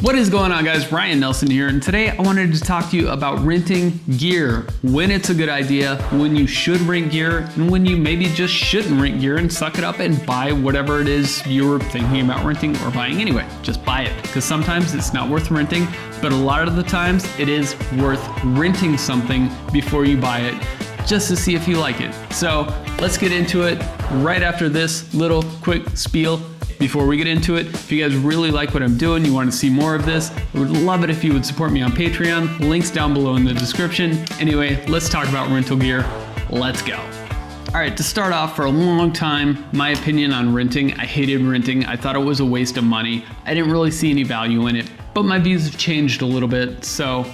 What is going on, guys? Ryan Nelson here, and today I wanted to talk to you about renting gear, when it's a good idea, when you should rent gear, and when you maybe just shouldn't rent gear and suck it up and buy whatever it is you're thinking about renting or buying anyway. Just buy it, because sometimes it's not worth renting, but a lot of the times it is worth renting something before you buy it, just to see if you like it. So let's get into it right after this little quick spiel. Before we get into it, if you guys really like what I'm doing, you want to see more of this, I would love it if you would support me on Patreon. Links down below in the description. Anyway, let's talk about rental gear. Let's go. All right, to start off, for a long time, my opinion on renting, I hated renting. I thought it was a waste of money. I didn't really see any value in it, but my views have changed a little bit. So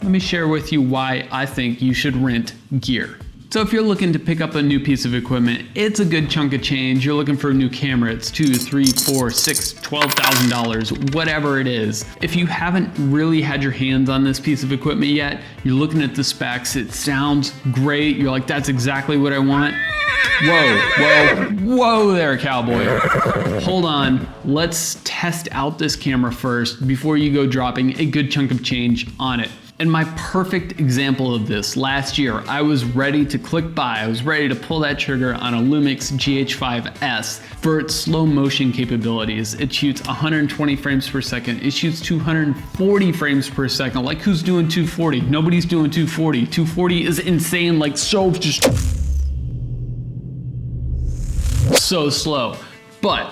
let me share with you why I think you should rent gear. So if you're looking to pick up a new piece of equipment, it's a good chunk of change. You're looking for a new camera, it's $2,000, $3,000, $4,000, $6,000, $12,000, whatever it is. If you haven't really had your hands on this piece of equipment yet, you're looking at the specs, it sounds great, you're like, that's exactly what I want. Whoa there, cowboy. Hold on, let's test out this camera first before you go dropping a good chunk of change on it. And my perfect example of this, last year, I was ready to click buy. I was ready to pull that trigger on a Lumix GH5S for its slow motion capabilities. It shoots 120 frames per second. It shoots 240 frames per second. Like, who's doing 240? Nobody's doing 240. 240 is insane, like so slow. But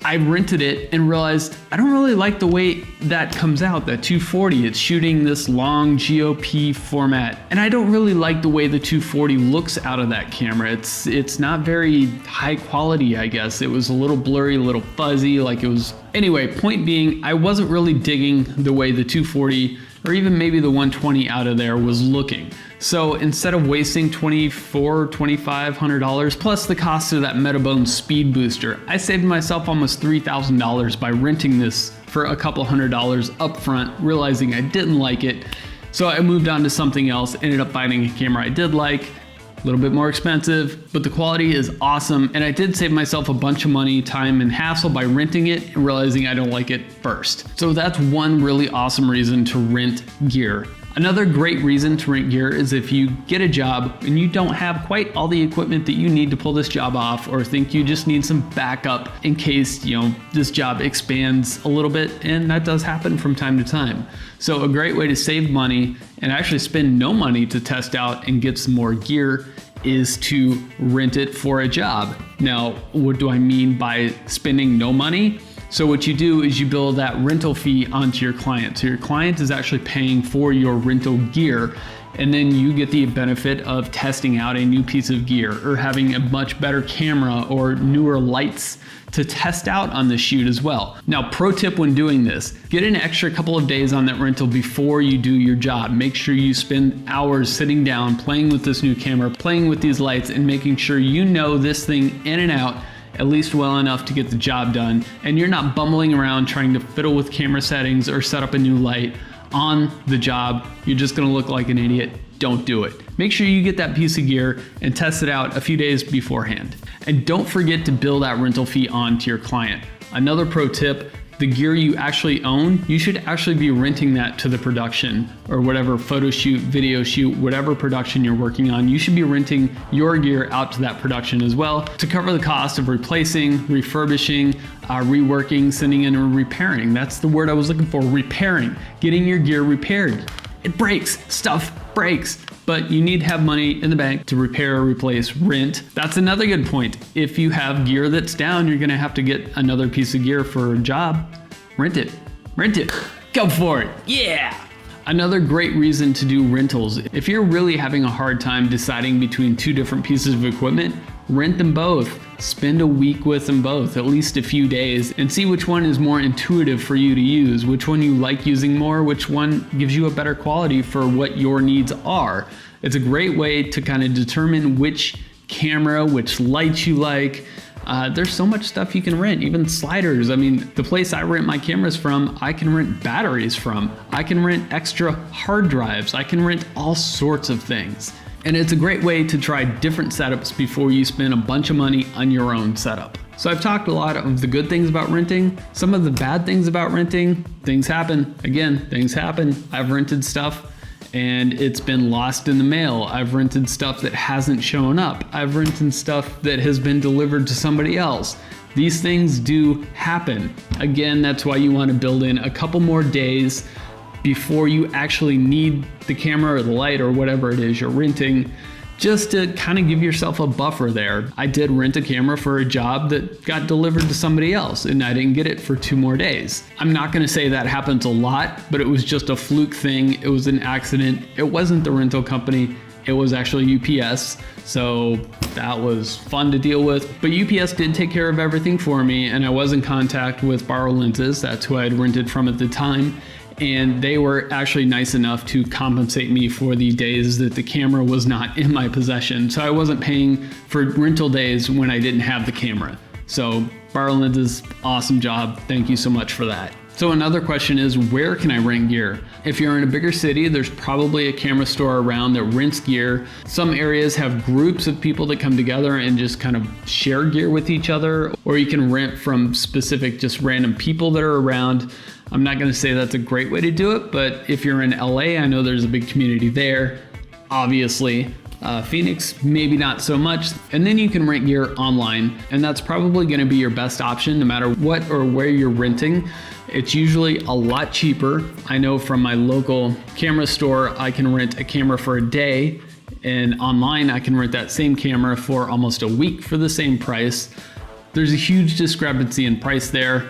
I rented it and realized I don't really like the way that comes out, that 240. It's shooting this long GOP format, and I don't really like the way the 240 looks out of that camera. It's not very high quality, I guess. It was a little blurry, a little fuzzy, like it was... Anyway, point being, I wasn't really digging the way the 240 or even maybe the 120 out of there was looking. So instead of wasting $2,400, $2,500 plus the cost of that Metabone speed booster, I saved myself almost $3,000 by renting this for a couple $100 up front, realizing I didn't like it. So I moved on to something else, ended up finding a camera I did like, a little bit more expensive, but the quality is awesome. And I did save myself a bunch of money, time, and hassle by renting it and realizing I don't like it first. So that's one really awesome reason to rent gear. Another great reason to rent gear is if you get a job and you don't have quite all the equipment that you need to pull this job off, or think you just need some backup in case, this job expands a little bit, and that does happen from time to time. So a great way to save money and actually spend no money to test out and get some more gear is to rent it for a job. Now, what do I mean by spending no money? So what you do is you bill that rental fee onto your client. So your client is actually paying for your rental gear, and then you get the benefit of testing out a new piece of gear or having a much better camera or newer lights to test out on the shoot as well. Now, pro tip when doing this, get an extra couple of days on that rental before you do your job. Make sure you spend hours sitting down, playing with this new camera, playing with these lights, and making sure you know this thing in and out at least well enough to get the job done, and you're not bumbling around trying to fiddle with camera settings or set up a new light on the job. You're just gonna look like an idiot. Don't do it. Make sure you get that piece of gear and test it out a few days beforehand. And don't forget to bill that rental fee on to your client. Another pro tip, the gear you actually own, you should actually be renting that to the production or whatever photo shoot, video shoot, whatever production you're working on. You should be renting your gear out to that production as well to cover the cost of replacing, refurbishing, reworking, sending in, and repairing. That's the word I was looking for, repairing, getting your gear repaired. It breaks, stuff breaks, but you need to have money in the bank to repair, replace, rent. That's another good point. If you have gear that's down, you're gonna have to get another piece of gear for a job. Rent it, go for it, yeah! Another great reason to do rentals, if you're really having a hard time deciding between two different pieces of equipment, rent them both. Spend a week with them both, at least a few days, and see which one is more intuitive for you to use, which one you like using more, which one gives you a better quality for what your needs are. It's a great way to kind of determine which camera, which lights you like. There's so much stuff you can rent, even sliders. I mean, the place I rent my cameras from, I can rent batteries from. I can rent extra hard drives. I can rent all sorts of things. And it's a great way to try different setups before you spend a bunch of money on your own setup. So I've talked a lot of the good things about renting. Some of the bad things about renting, things happen. Again, things happen. I've rented stuff and it's been lost in the mail. I've rented stuff that hasn't shown up. I've rented stuff that has been delivered to somebody else. These things do happen. Again, that's why you want to build in a couple more days before you actually need the camera or the light or whatever it is you're renting, just to kind of give yourself a buffer there. I did rent a camera for a job that got delivered to somebody else and I didn't get it for 2 more days. I'm not gonna say that happens a lot, but it was just a fluke thing. It was an accident. It wasn't the rental company. It was actually UPS. So that was fun to deal with. But UPS did take care of everything for me and I was in contact with Borrow Lenses. That's who I had rented from at the time. And they were actually nice enough to compensate me for the days that the camera was not in my possession. So I wasn't paying for rental days when I didn't have the camera. So Borrow Lenses, awesome job. Thank you so much for that. So another question is, where can I rent gear? If you're in a bigger city, there's probably a camera store around that rents gear. Some areas have groups of people that come together and just kind of share gear with each other, or you can rent from specific, just random people that are around. I'm not gonna say that's a great way to do it, but if you're in LA, I know there's a big community there, obviously. Phoenix, maybe not so much. And then you can rent gear online, and that's probably gonna be your best option no matter what or where you're renting. It's usually a lot cheaper. I know from my local camera store, I can rent a camera for a day, and online I can rent that same camera for almost a week for the same price. There's a huge discrepancy in price there,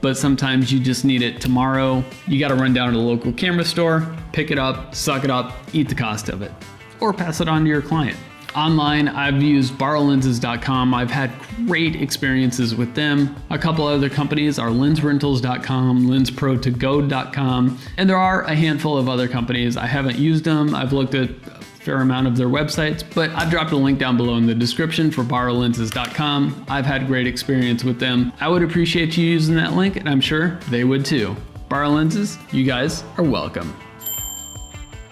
but sometimes you just need it tomorrow. You gotta run down to the local camera store, pick it up, suck it up, eat the cost of it, or pass it on to your client. Online, I've used borrowlenses.com. I've had great experiences with them. A couple other companies are lensrentals.com, lensprotogo.com, and there are a handful of other companies. I haven't used them. I've looked at a fair amount of their websites, but I've dropped a link down below in the description for borrowlenses.com. I've had great experience with them. I would appreciate you using that link, and I'm sure they would too. Borrow Lenses, you guys are welcome.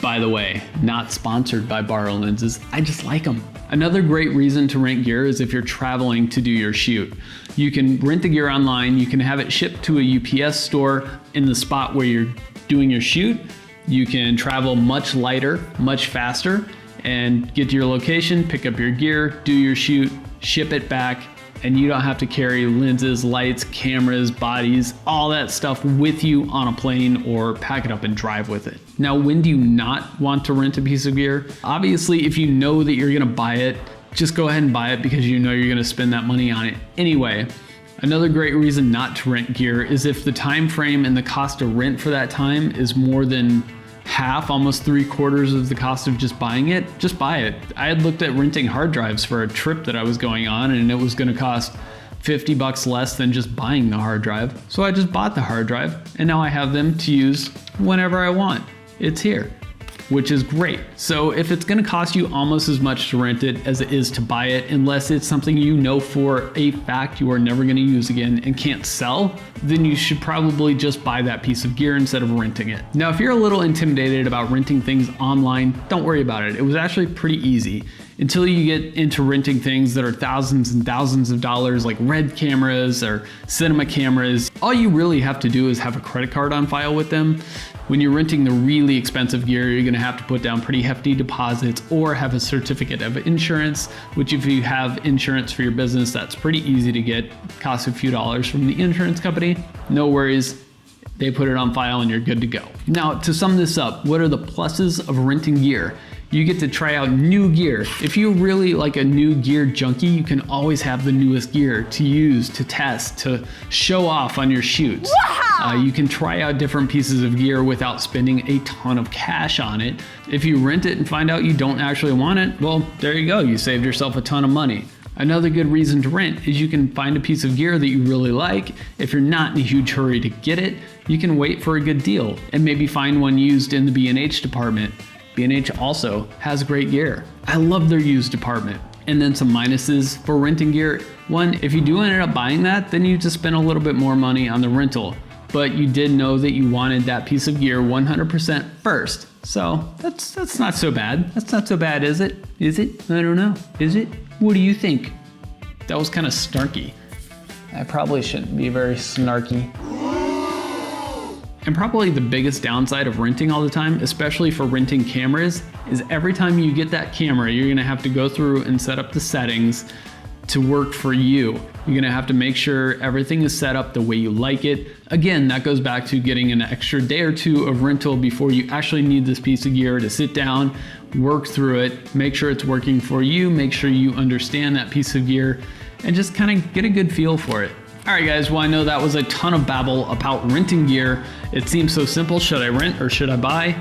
By the way, not sponsored by Borrow Lenses, I just like them. Another great reason to rent gear is if you're traveling to do your shoot. You can rent the gear online, you can have it shipped to a UPS store in the spot where you're doing your shoot. You can travel much lighter, much faster, and get to your location, pick up your gear, do your shoot, ship it back, and you don't have to carry lenses, lights, cameras, bodies, all that stuff with you on a plane or pack it up and drive with it. Now, when do you not want to rent a piece of gear? Obviously, if you know that you're gonna buy it, just go ahead and buy it because you know you're gonna spend that money on it anyway. Another great reason not to rent gear is if the time frame and the cost to rent for that time is more than half, almost 3/4 of the cost of just buying it, just buy it. I had looked at renting hard drives for a trip that I was going on and it was gonna cost $50 less than just buying the hard drive. So I just bought the hard drive and now I have them to use whenever I want. It's here, which is great. So if it's gonna cost you almost as much to rent it as it is to buy it, unless it's something you know for a fact you are never gonna use again and can't sell, then you should probably just buy that piece of gear instead of renting it. Now, if you're a little intimidated about renting things online, don't worry about it. It was actually pretty easy until you get into renting things that are thousands and thousands of dollars, like Red cameras or cinema cameras. All you really have to do is have a credit card on file with them. When you're renting the really expensive gear, you're gonna have to put down pretty hefty deposits or have a certificate of insurance, which if you have insurance for your business, that's pretty easy to get. Costs a few dollars from the insurance company. No worries, they put it on file and you're good to go. Now, to sum this up, what are the pluses of renting gear? You get to try out new gear. If you're really like a new gear junkie, you can always have the newest gear to use, to test, to show off on your shoots. You can try out different pieces of gear without spending a ton of cash on it. If you rent it and find out you don't actually want it, well, there you go. You saved yourself a ton of money. Another good reason to rent is you can find a piece of gear that you really like. If you're not in a huge hurry to get it, you can wait for a good deal and maybe find one used in the B&H department. B&H also has great gear. I love their used department. And then some minuses for renting gear. One, if you do end up buying that, then you just spend a little bit more money on the rental. But you did know that you wanted that piece of gear 100% first. So that's not so bad. That's not so bad, is it? Is it? I don't know. Is it? What do you think? That was kind of snarky. I probably shouldn't be very snarky. And probably the biggest downside of renting all the time, especially for renting cameras, is every time you get that camera, you're gonna have to go through and set up the settings to work for you. You're gonna have to make sure everything is set up the way you like it. Again, that goes back to getting an extra day or two of rental before you actually need this piece of gear to sit down, work through it, make sure it's working for you, make sure you understand that piece of gear, and just kind of get a good feel for it. All right guys, well I know that was a ton of babble about renting gear. It seems so simple. Should I rent or should I buy?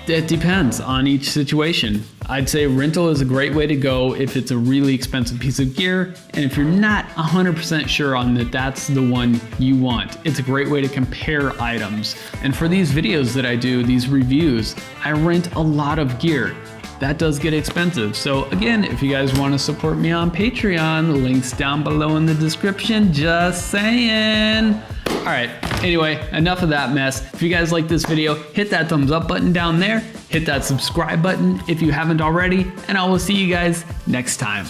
It depends on each situation. I'd say rental is a great way to go if it's a really expensive piece of gear, and if you're not 100% sure on that that's the one you want, it's a great way to compare items. And for these videos that I do, these reviews, I rent a lot of gear. That does get expensive. So again, if you guys want to support me on Patreon, links down below in the description, just saying. All right, anyway, enough of that mess. If you guys like this video, hit that thumbs up button down there, hit that subscribe button if you haven't already, and I will see you guys next time.